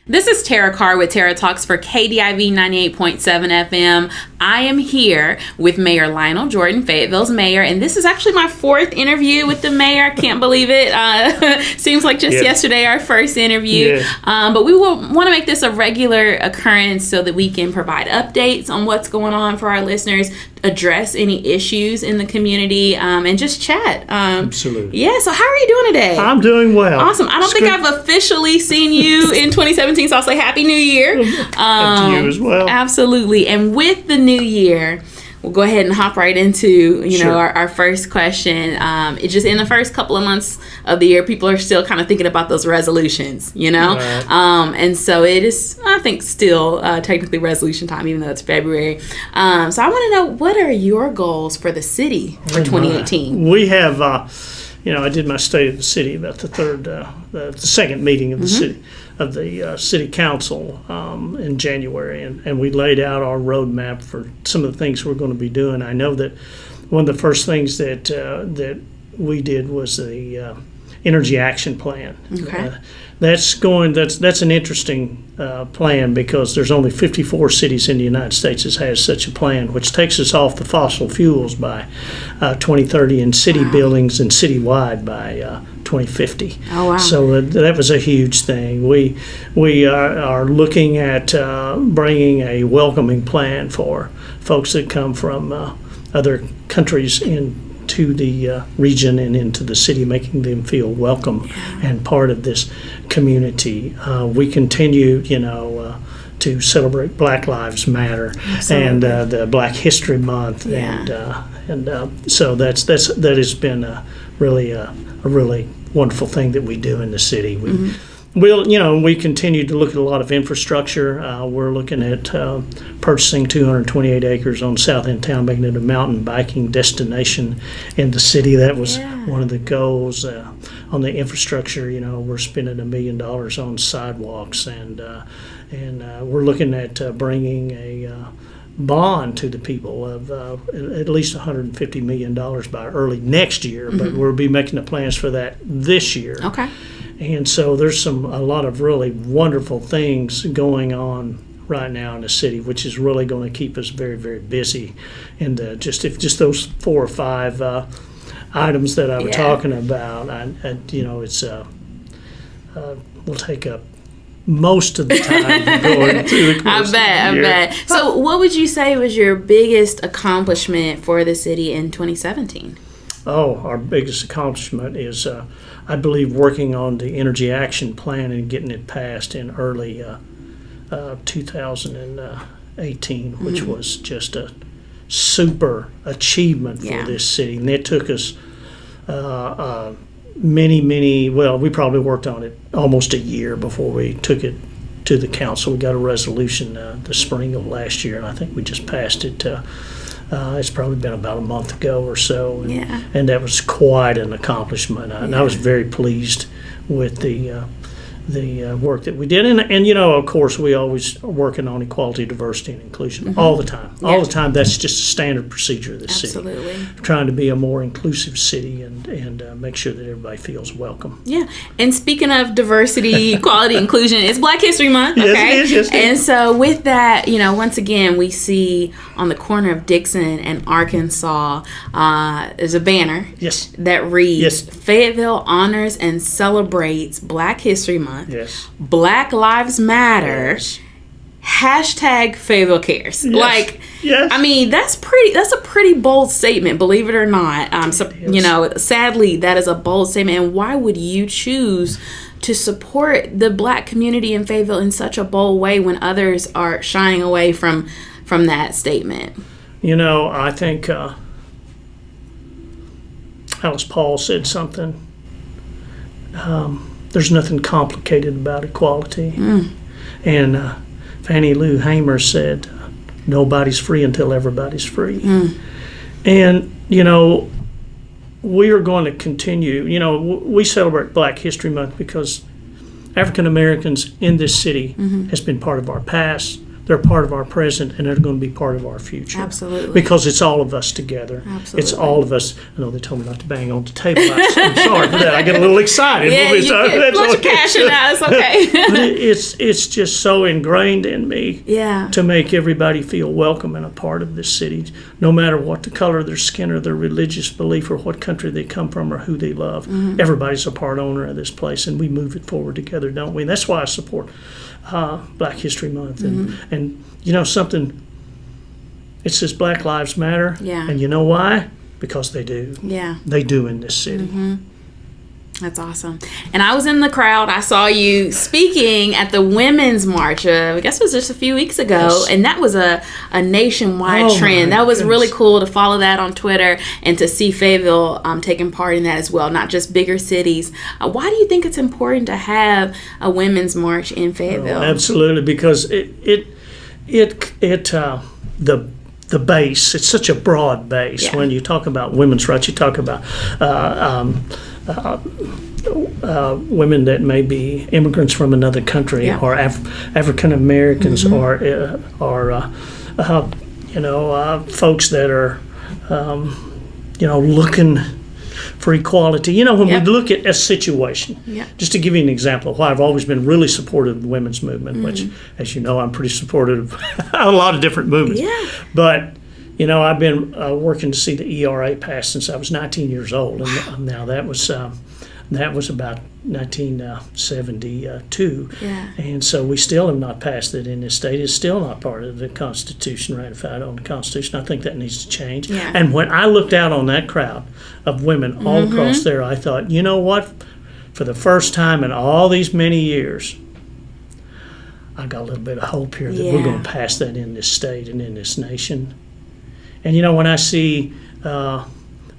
This is Tara Carr with Tara Talks for KDIV 98.7 FM. I am here with Mayor Lioneld Jordan, Fayetteville's mayor, and this is actually my fourth interview with the mayor. I can't believe it. Seems like just yesterday our first interview. But we will want to make this a regular occurrence so that we can provide updates on what's going on for our listeners, address any issues in the community, and just chat. Absolutely. Yeah, so how are you doing today? I'm doing well. Awesome. I don't think I've officially seen you in 2017, so I'll say Happy New Year. And to you as well. Absolutely. And with the new year, we'll go ahead and hop right into, our first question. It's just in the first couple of months of the year, people are still kind of thinking about those resolutions, Right. And so it is, I think, still technically resolution time, even though it's February. So I want to know, what are your goals for the city for 2018? We have, I did my State of the City about the second meeting of the city. Of the city council in January, and we laid out our roadmap for some of the things we're going to be doing. I know that one of the first things that we did was the energy action plan. Okay. That's an interesting plan because there's only 54 cities in the United States that has such a plan, which takes us off the fossil fuels by 2030 in city buildings and citywide by 2050. Oh, wow. So that was a huge thing. We are looking at bringing a welcoming plan for folks that come from other countries into the region and into the city, making them feel welcome and part of this community. We continue, to celebrate Black Lives Matter. Absolutely. And the Black History Month, so that has been a really wonderful thing that we do in the city. We continue to look at a lot of infrastructure. We're looking at purchasing 228 acres on south end town, making it a mountain biking destination in the city. That was one of the goals. On the infrastructure, we're spending $1 million on sidewalks, and we're looking at bringing a bond to the people of at least $150 million by early next year, but we'll be making the plans for that this year. Okay. And so there's a lot of really wonderful things going on right now in the city, which is really going to keep us very, very busy. And just those 4 or 5 items that I was talking about, it's will take up most of the time going through the course I bet. So what would you say was your biggest accomplishment for the city in 2017? Oh, our biggest accomplishment is, I believe, working on the energy action plan and getting it passed in early 2018, which was just a super achievement for this city. And it took us we probably worked on it almost a year before we took it to the council. We got a resolution the spring of last year, and I think we just passed it. It's probably been about a month ago or so, and that was quite an accomplishment. And I was very pleased with the work that we did, and of course we always are working on equality, diversity, and inclusion all the time. All the time. That's just a standard procedure of the city. Absolutely. Trying to be a more inclusive city and make sure that everybody feels welcome. Yeah. And speaking of diversity, equality, inclusion, it's Black History Month. Okay. Yes, it is. And so with that, once again, we see on the corner of Dixon and Arkansas, there's a banner that reads, Fayetteville honors and celebrates Black History Month. Yes. Black Lives Matter. Yes. Hashtag Fayetteville Cares. Yes. I mean, that's a pretty bold statement, believe it or not. Sadly, that is a bold statement. And why would you choose to support the Black community in Fayetteville in such a bold way when others are shying away from that statement? I think Alice Paul said something. There's nothing complicated about equality. And Fannie Lou Hamer said, nobody's free until everybody's free. And, we are going to continue. We celebrate Black History Month because African Americans in this city has been part of our past, they're part of our present, and they're going to be part of our future. Absolutely. Because it's all of us together. Absolutely. It's all of us. I know they told me not to bang on the table. I'm sorry for that. I get a little excited. Yeah, you get let your passion out. It's okay. But it's just so ingrained in me to make everybody feel welcome and a part of this city, no matter what the color of their skin or their religious belief or what country they come from or who they love. Everybody's a part owner of this place, and we move it forward together, don't we? And that's why I support Black History Month. And you know something, it says Black Lives Matter. Yeah. And you know why? Because they do. Yeah. They do in this city. That's awesome. And I was in the crowd. I saw you speaking at the Women's March. I guess it was just a few weeks ago. Yes. And that was a nationwide trend. That was really cool to follow that on Twitter and to see Fayetteville taking part in that as well, not just bigger cities. Why do you think it's important to have a Women's March in Fayetteville? Absolutely, because the base, it's such a broad base. Yeah. When you talk about women's rights, you talk about women that may be immigrants from another country, or African Americans, or folks that are looking for equality. When we look at a situation, just to give you an example of why I've always been really supportive of the women's movement, which, as you know, I'm pretty supportive of a lot of different movements. Yeah. But I've been working to see the ERA pass since I was 19 years old, and now that was about 1972. Yeah. And so we still have not passed it in this state. It's still not part of the Constitution, ratified on the Constitution. I think that needs to change. Yeah. And when I looked out on that crowd of women all across there, I thought, you know what? For the first time in all these many years, I got a little bit of hope here that we're going to pass that in this state and in this nation. And when I see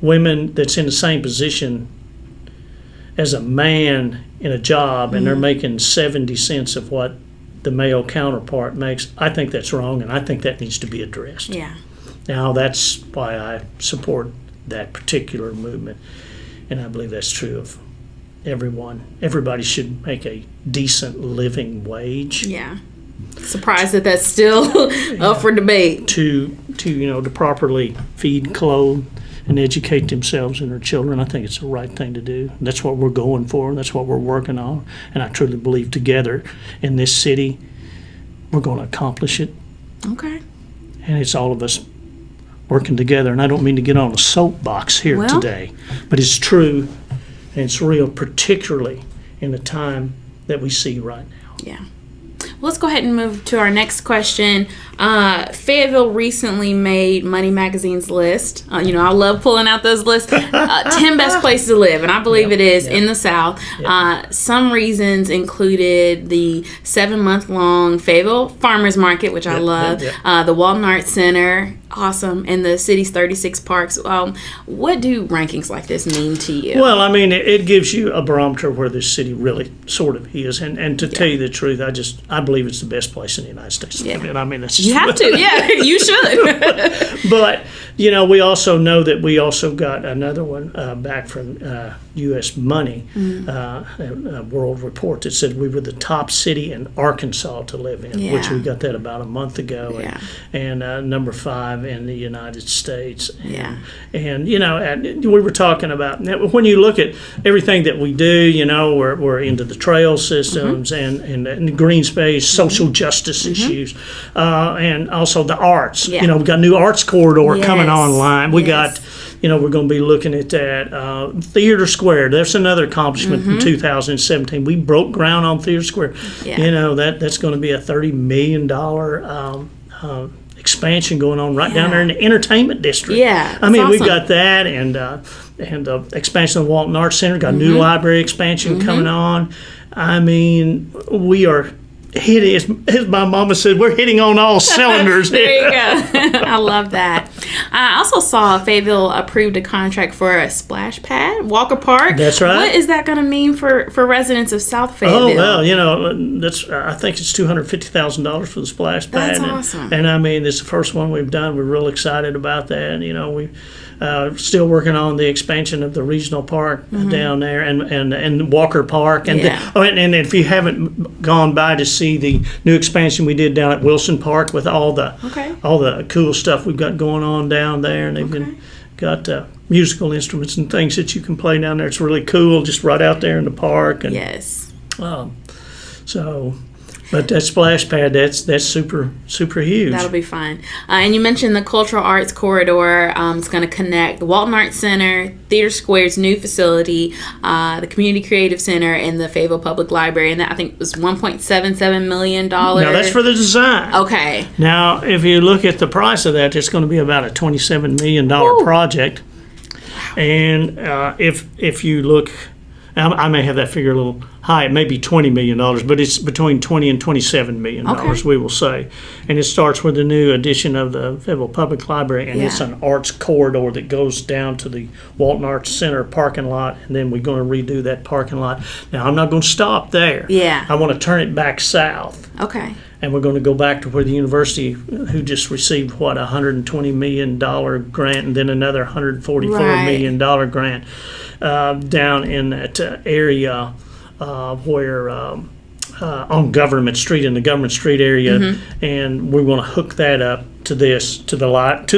women that's in the same position as a man in a job and they're making 70 cents of what the male counterpart makes, I think that's wrong, and I think that needs to be addressed. Yeah. Now, that's why I support that particular movement, and I believe that's true of everyone. Everybody should make a decent living wage. Yeah. Surprised that that's still up for debate. To properly feed, clothe, and educate themselves and their children. I think it's the right thing to do. That's what we're going for, and that's what we're working on. And I truly believe together in this city, we're going to accomplish it. Okay. And it's all of us working together. And I don't mean to get on a soapbox here today, but it's true and it's real, particularly in the time that we see right now. Yeah. Let's go ahead and move to our next question. Fayetteville recently made Money Magazine's list. I love pulling out those lists. 10 best places to live, and I believe it is in the South. Some reasons included the 7-month-long Fayetteville Farmers Market, which I love, the Walton Arts Center, awesome, and the city's 36 parks. What do rankings like this mean to you? Well, I mean, it gives you a barometer where this city really sort of is. And to tell you the truth, I believe it's the best place in the United States to live in. I mean, that's just you have to. Yeah, you should. But, we also know that we also got another one back from U.S. Money, a World Report that said we were the top city in Arkansas to live in, which we got that about a month ago, and number 5 in the United States. And we were talking about, when you look at everything that we do, we're into the trail systems and green space, social justice issues, and also the arts. We've got a new arts corridor coming online. We got, we're going to be looking at that. Theater Square, that's another accomplishment from 2017. We broke ground on Theater Square. That's going to be a $30 million expansion going on down there in the entertainment district. I mean, awesome. We've got that and the expansion of the Walton Arts Center, got a new library expansion coming on. I mean, we are hitting, as my mama said, we're hitting on all cylinders. There you go. I love that. I also saw Fayetteville approved a contract for a splash pad, Walker Park. That's right. What is that going to mean for residents of South Fayetteville? Oh, well, that's I think it's $250,000 for the splash pad. That's awesome. And I mean, it's the first one we've done. We're real excited about that. We still working on the expansion of the regional park down there and Walker Park. And if you haven't gone by to see see the new expansion we did down at Wilson Park with all the cool stuff we've got going on down there, and they've got musical instruments and things that you can play down there. It's really cool, just right out there in the park. And, yes. But that splash pad, that's super huge. That'll be fun. And you mentioned the Cultural Arts Corridor. It's going to connect the Walton Arts Center, Theater Square's new facility, the Community Creative Center, and the Fayetteville Public Library. And that, I think, was $1.77 million. Now, that's for the design. Okay. Now, if you look at the price of that, it's going to be about a $27 million project. And if you look, I may have that figure a little high. It may be $20 million, but it's between $20 and $27 million, we will say. And it starts with the new addition of the Fayetteville Public Library, and it's an arts corridor that goes down to the Walton Arts Center parking lot, and then we're going to redo that parking lot. Now, I'm not going to stop there. Yeah. I want to turn it back south. Okay. And we're going to go back to where the university, who just received, a $120 million grant, and then another $144 million grant down in that area where on Government Street, in the Government Street area, and we want to hook that up to the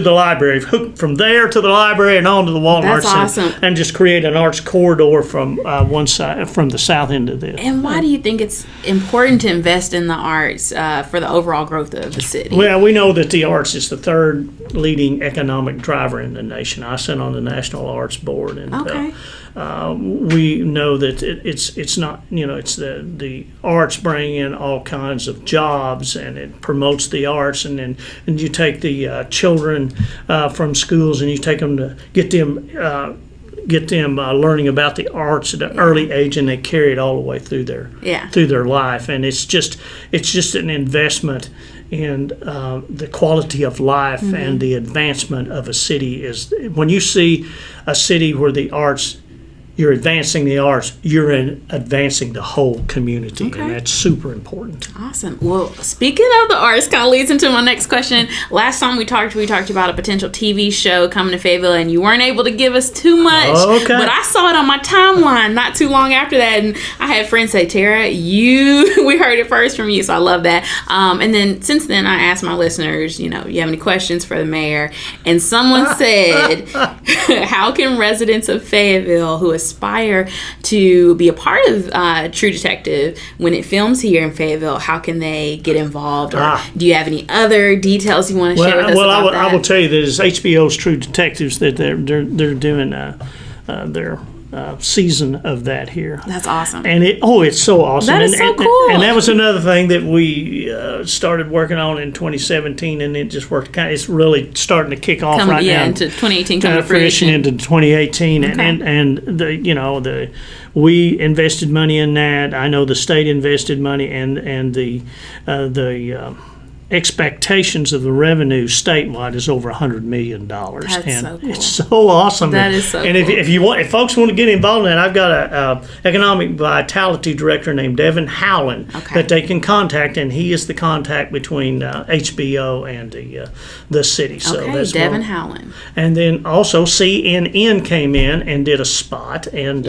library, hook from there to the library and on to the Walton Arts Center, and just create an arts corridor from one side, from the south end of this. And why do you think it's important to invest in the arts for the overall growth of the city? Well, we know that the arts is the third leading economic driver in the nation. I sit on the National Arts Board, and we know that it's not, it's the arts bring in all kinds of jobs, and it promotes the arts, and you take the children from schools, and you take them to get them learning about the arts at an early age, and they carry it all the way through their life. And it's just an investment in the quality of life and the advancement of a city. Is when you see a city where the arts, you're advancing the arts, you're advancing the whole community, and that's super important. Awesome. Well, speaking of the arts, kind of leads into my next question. Last time we talked about a potential TV show coming to Fayetteville, and you weren't able to give us too much. But I saw it on my timeline not too long after that, and I had friends say, Tara, we heard it first from you, so I love that. And then since then, I asked my listeners, you have any questions for the mayor? And someone said, how can residents of Fayetteville who aspire to be a part of True Detective when it films here in Fayetteville, how can they get involved? Or do you have any other details you want to share with us about that? I will tell you that it's HBO's True Detectives that they're doing their season of that here. That's awesome. And it's so awesome. That is so cool. And that was another thing that we started working on in 2017, and it just worked. It's really starting to kick off now. Into 2018, coming to fruition. Into 2018, and we invested money in that. I know the state invested money, and the expectations of the revenue statewide is over $100 million. That's so cool. It's so awesome. That is so and cool. if folks want to get involved in it, I've got a economic vitality director named Devin Howland that they can contact, and he is the contact between HBO and the city. So that's Devin Howland. And then also CNN came in and did a spot and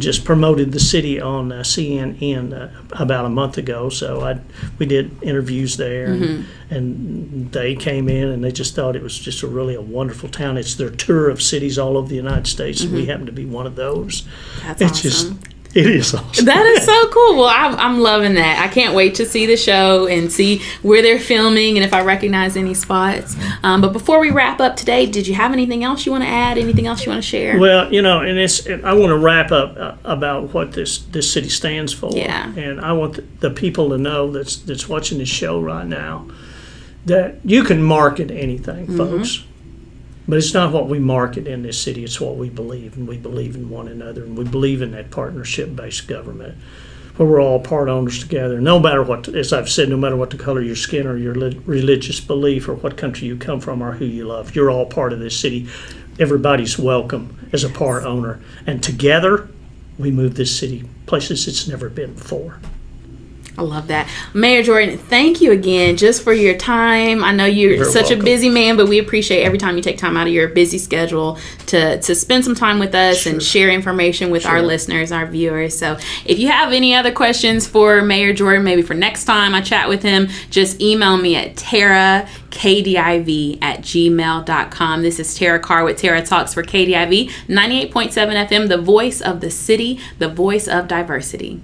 just promoted the city on CNN about a month ago. So we did interviews there. And they came in, and they just thought it was just a wonderful town. It's their tour of cities all over the United States, and we happen to be one of those. That's awesome. It is awesome. That is so cool. Well, I'm loving that. I can't wait to see the show and see where they're filming and if I recognize any spots. But before we wrap up today, did you have anything else you want to add? Anything else you want to share? Well, I want to wrap up about what this city stands for. Yeah. And I want the people to know that's watching this show right now that you can market anything, folks. But it's not what we market in this city, it's what we believe, and we believe in one another, and we believe in that partnership-based government where we're all part owners together. No matter what, as I've said, no matter what the color of your skin or your religious belief or what country you come from or who you love, you're all part of this city. Everybody's welcome as a part owner. And together, we move this city places it's never been before. I love that. Mayor Jordan, thank you again just for your time. I know you're such a busy man, but we appreciate every time you take time out of your busy schedule to spend some time with us and share information with our listeners, our viewers. So if you have any other questions for Mayor Jordan, maybe for next time I chat with him, just email me at TaraKDIV@gmail.com. This is Tara Carr with Tara Talks for KDIV 98.7 FM, the voice of the city, the voice of diversity.